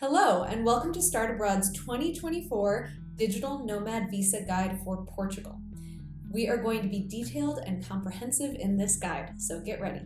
Hello, and welcome to Start Abroad's 2024 Digital Nomad Visa Guide for Portugal. We are going to be detailed and comprehensive in this guide, so get ready.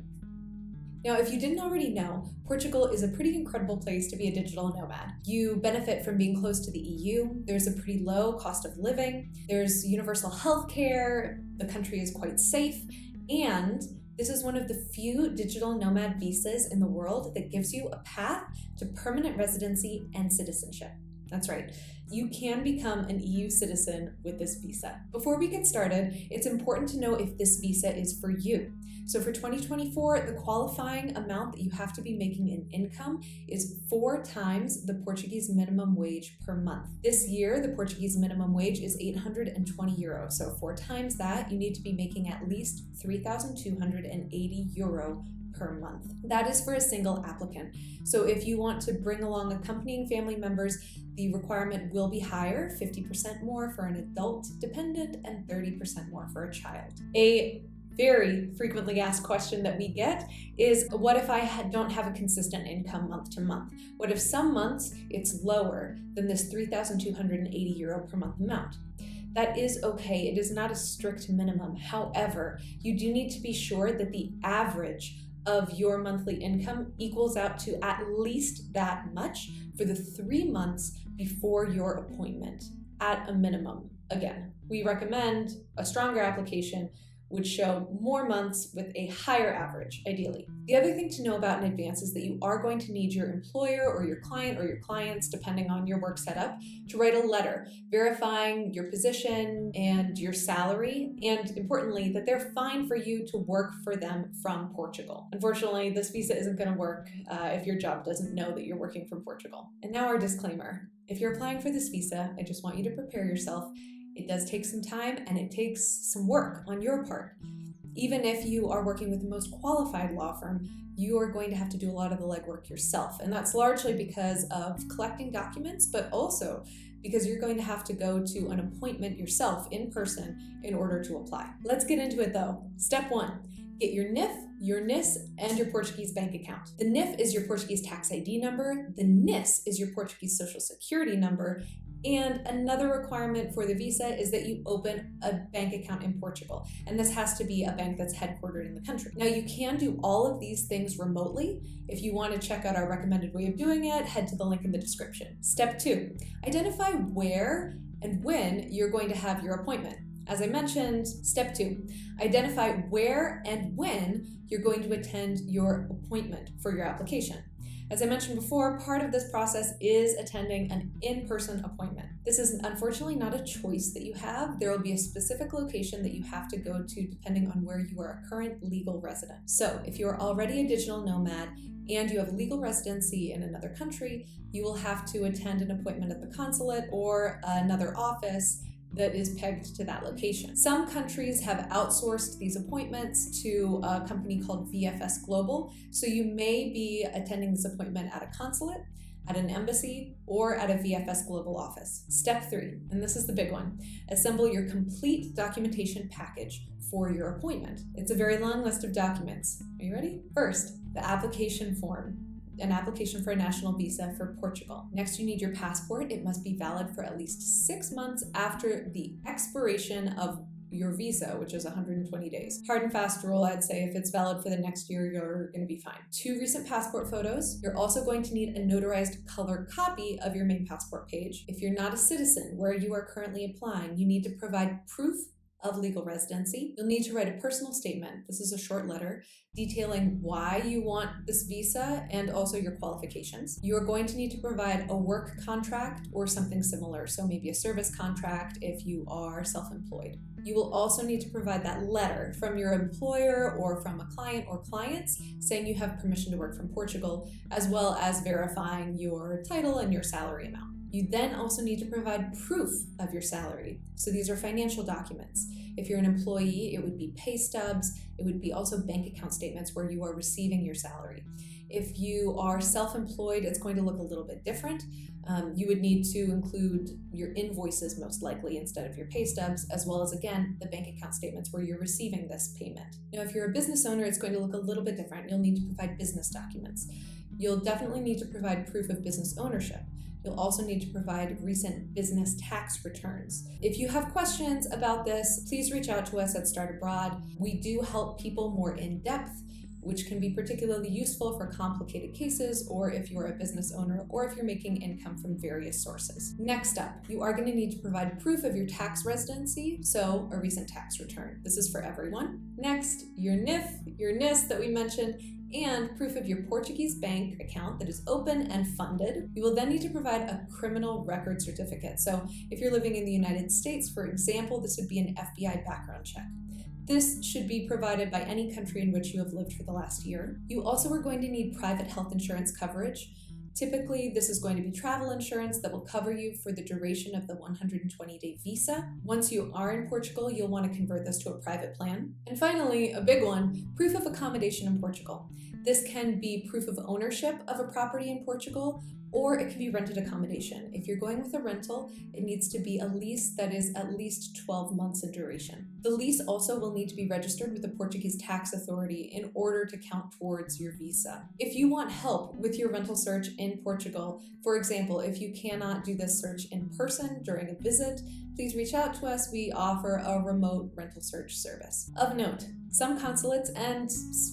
Now, if you didn't already know, Portugal is a pretty incredible place to be a digital nomad. You benefit from being close to the EU, there's a pretty low cost of living, there's universal health care, the country is quite safe, and this is one of the few digital nomad visas in the world that gives you a path to permanent residency and citizenship. That's right, you can become an EU citizen with this visa. Before we get started, it's important to know if this visa is for you. So for 2024, the qualifying amount that you have to be making in income is 4 times the Portuguese minimum wage per month. This year, the Portuguese minimum wage is 820 euros. So 4 times that, you need to be making at least 3,280 euro per month. That is for a single applicant. So if you want to bring along accompanying family members, the requirement will be higher, 50% more for an adult dependent and 30% more for a child. A very frequently asked question that we get is, what if I don't have a consistent income month to month? What if some months it's lower than this 3,280 euro per month amount? That is okay. It is not a strict minimum. However, you do need to be sure that the average of your monthly income equals out to at least that much for the 3 months before your appointment at a minimum. Again, we recommend a stronger application would show more months with a higher average, ideally. The other thing to know about in advance is that you are going to need your employer or your client or your clients, depending on your work setup, to write a letter verifying your position and your salary, and importantly, that they're fine for you to work for them from Portugal. Unfortunately, this visa isn't going to work if your job doesn't know that you're working from Portugal. And now our disclaimer. If you're applying for this visa, I just want you to prepare yourself. It does take some time and it takes some work on your part. Even if you are working with the most qualified law firm, you are going to have to do a lot of the legwork yourself. And that's largely because of collecting documents, but also because you're going to have to go to an appointment yourself in person in order to apply. Let's get into it though. Step 1. Get your NIF, your NIS, and your Portuguese bank account. The NIF is your Portuguese tax ID number, the NIS is your Portuguese social security number, and another requirement for the visa is that you open a bank account in Portugal. And this has to be a bank that's headquartered in the country. Now, you can do all of these things remotely. If you want to check out our recommended way of doing it, head to the link in the description. Step 2, identify where and when you're going to have your appointment. As I mentioned, step 2, identify where and when you're going to attend your appointment for your application. As I mentioned before, part of this process is attending an in-person appointment. This is unfortunately not a choice that you have. There will be a specific location that you have to go to depending on where you are a current legal resident. So if you are already a digital nomad and you have legal residency in another country, you will have to attend an appointment at the consulate or another office that is pegged to that location. Some countries have outsourced these appointments to a company called VFS Global, so you may be attending this appointment at a consulate, at an embassy, or at a VFS Global office. Step 3, and this is the big one, assemble your complete documentation package for your appointment. It's a very long list of documents. Are you ready? First, the application form. An application for a national visa for Portugal. Next, you need your passport. It must be valid for at least 6 months after the expiration of your visa, which is 120 days. Hard and fast rule, I'd say if it's valid for the next year, you're going to be fine. 2 recent passport photos. You're also going to need a notarized color copy of your main passport page. If you're not a citizen where you are currently applying, you need to provide proof of legal residency. You'll need to write a personal statement. This is a short letter detailing why you want this visa and also your qualifications. You are going to need to provide a work contract or something similar, so maybe a service contract if you are self-employed. You will also need to provide that letter from your employer or from a client or clients saying you have permission to work from Portugal, as well as verifying your title and your salary amount. You then also need to provide proof of your salary. So these are financial documents. If you're an employee, it would be pay stubs. It would be also bank account statements where you are receiving your salary. If you are self-employed, it's going to look a little bit different. You would need to include your invoices most likely instead of your pay stubs, as well as, again, the bank account statements where you're receiving this payment. Now, if you're a business owner, it's going to look a little bit different. You'll need to provide business documents. You'll definitely need to provide proof of business ownership. You'll also need to provide recent business tax returns. If you have questions about this, please reach out to us at Start Abroad. We do help people more in depth, which can be particularly useful for complicated cases, or if you're a business owner, or if you're making income from various sources. Next up, you are going to need to provide proof of your tax residency, so a recent tax return. This is for everyone. Next, your NIF, your NIS that we mentioned, and proof of your Portuguese bank account that is open and funded. You will then need to provide a criminal record certificate. So if you're living in the United States, for example, this would be an FBI background check. This should be provided by any country in which you have lived for the last year. You also are going to need private health insurance coverage. Typically, this is going to be travel insurance that will cover you for the duration of the 120-day visa. Once you are in Portugal, you'll want to convert this to a private plan. And finally, a big one, proof of accommodation in Portugal. This can be proof of ownership of a property in Portugal, or it can be rented accommodation. If you're going with a rental, it needs to be a lease that is at least 12 months in duration. The lease also will need to be registered with the Portuguese tax authority in order to count towards your visa. If you want help with your rental search in Portugal, for example, if you cannot do this search in person during a visit, please reach out to us. We offer a remote rental search service. Of note, some consulates and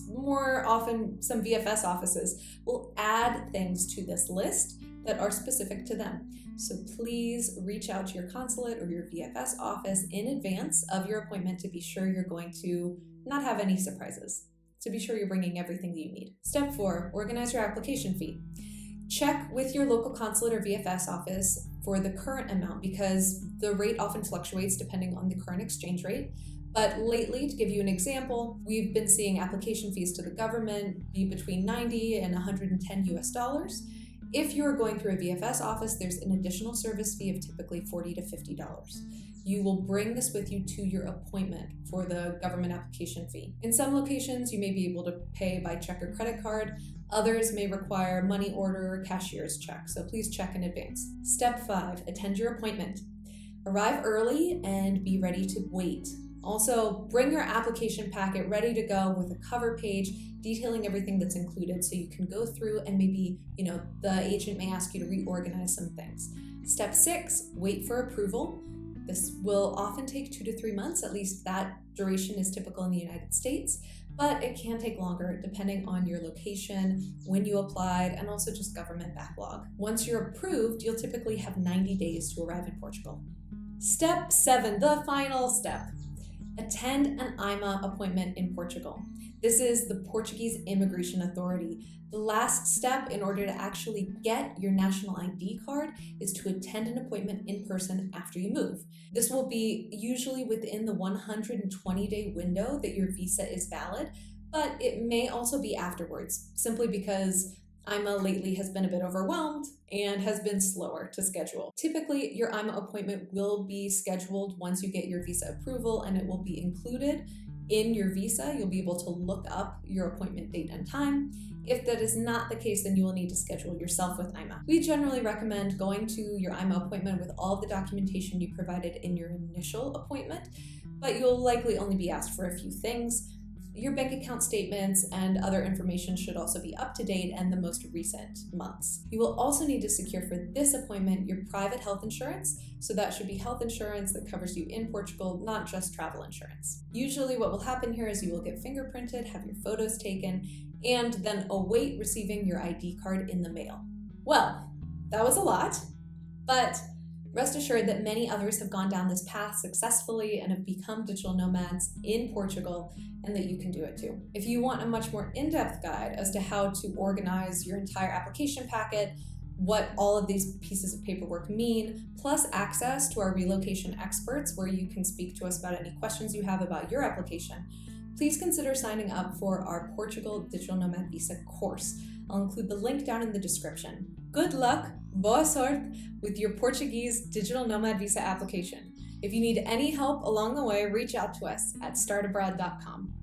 more often some VFS offices will add things to this list that are specific to them. So please reach out to your consulate or your VFS office in advance of your appointment to be sure you're going to not have any surprises, to be sure you're bringing everything that you need. Step 4, organize your application fee. Check with your local consulate or VFS office for the current amount because the rate often fluctuates depending on the current exchange rate. But lately, to give you an example, we've been seeing application fees to the government be between 90 and 110 US dollars. If you're going through a VFS office, there's an additional service fee of typically $40 to $50. You will bring this with you to your appointment for the government application fee. In some locations, you may be able to pay by check or credit card. Others may require money order or cashier's check, so please check in advance. Step 5, attend your appointment. Arrive early and be ready to wait. Also, bring your application packet ready to go with a cover page detailing everything that's included so you can go through and maybe, the agent may ask you to reorganize some things. Step 6, wait for approval. This will often take 2 to 3 months, at least that duration is typical in the United States, but it can take longer depending on your location, when you applied, and also just government backlog. Once you're approved, you'll typically have 90 days to arrive in Portugal. Step 7, the final step. Attend an IMA appointment in Portugal. This is the Portuguese Immigration Authority. The last step in order to actually get your national ID card is to attend an appointment in person after you move. This will be usually within the 120-day window that your visa is valid, but it may also be afterwards, simply because IMA lately has been a bit overwhelmed and has been slower to schedule. Typically, your IMA appointment will be scheduled once you get your visa approval, and it will be included in your visa. You'll be able to look up your appointment date and time. If that is not the case, then you will need to schedule yourself with IMA. We generally recommend going to your IMA appointment with all of the documentation you provided in your initial appointment, but you'll likely only be asked for a few things. Your bank account statements and other information should also be up to date and the most recent months. You will also need to secure for this appointment your private health insurance, so that should be health insurance that covers you in Portugal, not just travel insurance. Usually what will happen here is you will get fingerprinted, have your photos taken, and then await receiving your ID card in the mail. Well, that was a lot, but rest assured that many others have gone down this path successfully and have become digital nomads in Portugal, and that you can do it too. If you want a much more in-depth guide as to how to organize your entire application packet, what all of these pieces of paperwork mean, plus access to our relocation experts where you can speak to us about any questions you have about your application, please consider signing up for our Portugal Digital Nomad Visa course. I'll include the link down in the description. Good luck, boa sorte, with your Portuguese Digital Nomad Visa application. If you need any help along the way, reach out to us at startabroad.com.